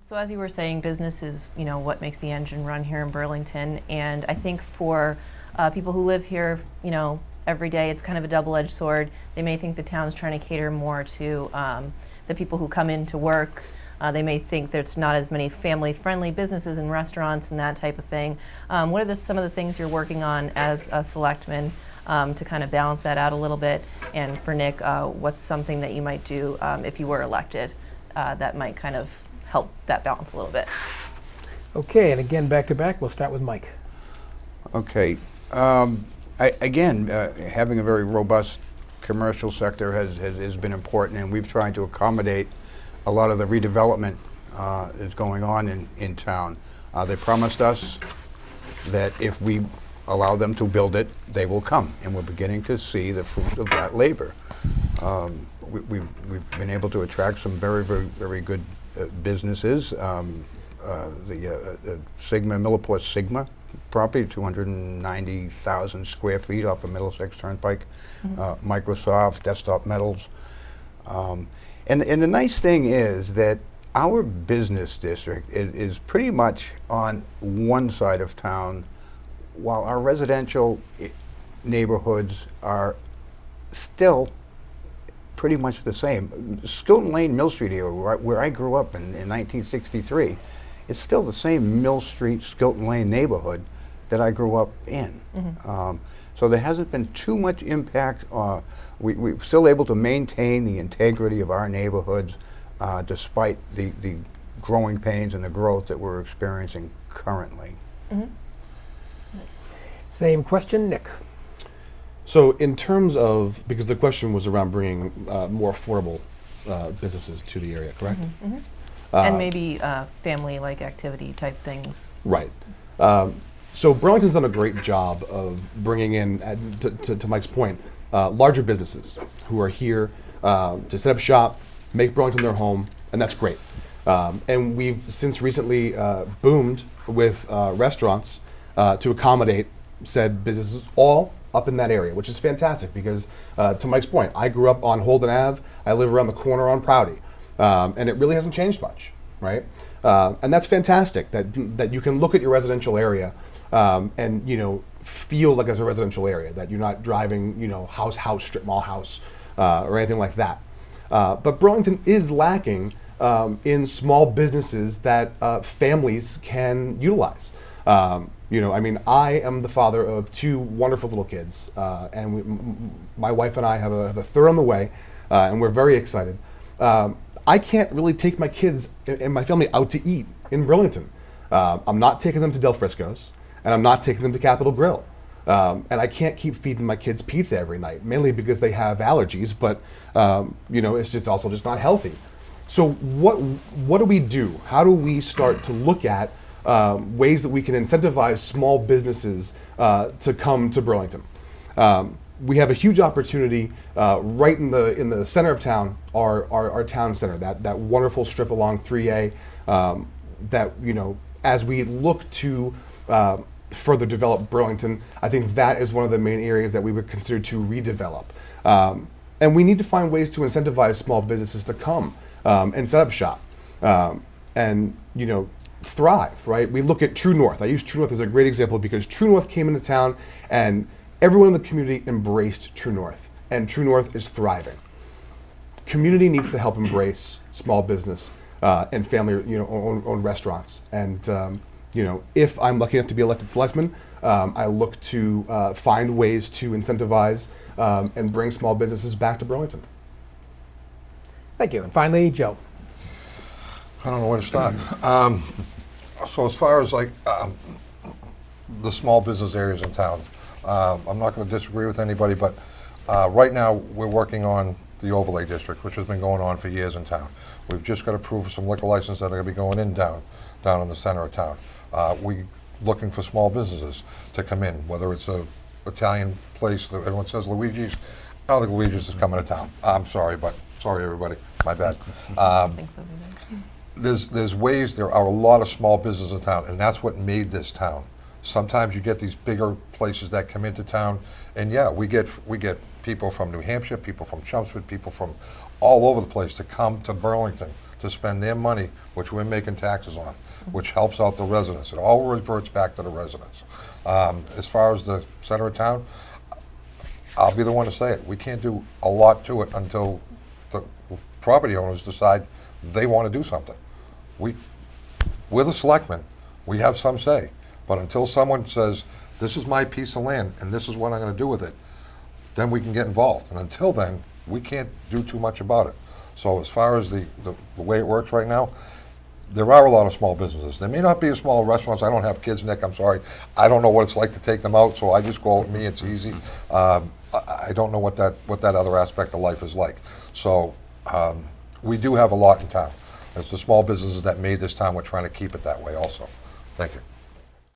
So as you were saying, business is, what makes the engine run here in Burlington. And I think for people who live here, every day, it's kind of a double-edged sword. They may think the town's trying to cater more to the people who come in to work. They may think there's not as many family-friendly businesses and restaurants and that type of thing. What are some of the things you're working on as a selectman to kind of balance that out a little bit? And for Nick, what's something that you might do if you were elected that might kind of help that balance a little bit? Okay, and again, back to back, we'll start with Mike. Okay. Having a very robust commercial sector has been important, and we've tried to accommodate a lot of the redevelopment that's going on in town. They promised us that if we allow them to build it, they will come, and we're beginning to see the fruit of that labor. We've been able to attract some very good businesses. The Millipore Sigma property, 290,000 square feet off of Middlesex Turnpike, Microsoft, Desktop Metals. And the nice thing is that our business district is pretty much on one side of town, while our residential neighborhoods are still pretty much the same. Skilton Lane, Mill Street area, where I grew up in 1963, it's still the same Mill Street, Skilton Lane neighborhood that I grew up in. So there hasn't been too much impact. We're still able to maintain the integrity of our neighborhoods despite the growing pains and the growth that we're experiencing currently. Same question, Nick. So in terms of, because the question was around bringing more affordable businesses to the area, correct? And maybe family-like activity type things. Right. So Burlington's done a great job of bringing in, to Mike's point, larger businesses who are here to set up shop, make Burlington their home, and that's great. And we've since recently boomed with restaurants to accommodate said businesses all up in that area, which is fantastic because, to Mike's point, I grew up on Holden Ave, I live around the corner on Prouty, and it really hasn't changed much, right? And that's fantastic that you can look at your residential area and feel like it's a residential area, that you're not driving house, strip mall house, or anything like that. But Burlington is lacking in small businesses that families can utilize. I am the father of two wonderful little kids, and my wife and I have a third on the way, and we're very excited. I can't really take my kids and my family out to eat in Burlington. I'm not taking them to Del Frisco's, and I'm not taking them to Capitol Grill. And I can't keep feeding my kids pizza every night, mainly because they have allergies, but it's just also just not healthy. So what do we do? How do we start to look at ways that we can incentivize small businesses to come to Burlington? We have a huge opportunity right in the center of town, our town center, that wonderful strip along 3A. That as we look to further develop Burlington, I think that is one of the main areas that we would consider to redevelop. And we need to find ways to incentivize small businesses to come and set up shop and thrive, right? We look at True North. I use True North as a great example because True North came into town and everyone in the community embraced True North, and True North is thriving. Community needs to help embrace small business and family owned restaurants. And if I'm lucky enough to be elected selectman, I look to find ways to incentivize and bring small businesses back to Burlington. Thank you. And finally, Joe. I don't know where to start. So as far as the small business areas in town, I'm not going to disagree with anybody, but right now we're working on the overlay district, which has been going on for years in town. We've just got approved some liquor licenses that are going to be going in down in the center of town. We looking for small businesses to come in, whether it's a Italian place that everyone says Luigi's. I don't think Luigi's is coming to town. I'm sorry, but sorry everybody, my bad. There's ways, there are a lot of small businesses in town, and that's what made this town. Sometimes you get these bigger places that come into town, and yeah, we get people from New Hampshire, people from Chelmsford, people from all over the place to come to Burlington to spend their money, which we're making taxes on, which helps out the residents. It all reverts back to the residents. As far as the center of town, I'll be the one to say it. We can't do a lot to it until the property owners decide they want to do something. We're the selectmen. We have some say. But until someone says, this is my piece of land and this is what I'm going to do with it, then we can get involved. And until then, we can't do too much about it. So as far as the way it works right now, there are a lot of small businesses. They may not be as small restaurants. I don't have kids, Nick, I'm sorry. I don't know what it's like to take them out, so I just go out with me, it's easy. I don't know what that other aspect of life is like. So we do have a lot in town. It's the small businesses that made this town. We're trying to keep it that way also. Thank you.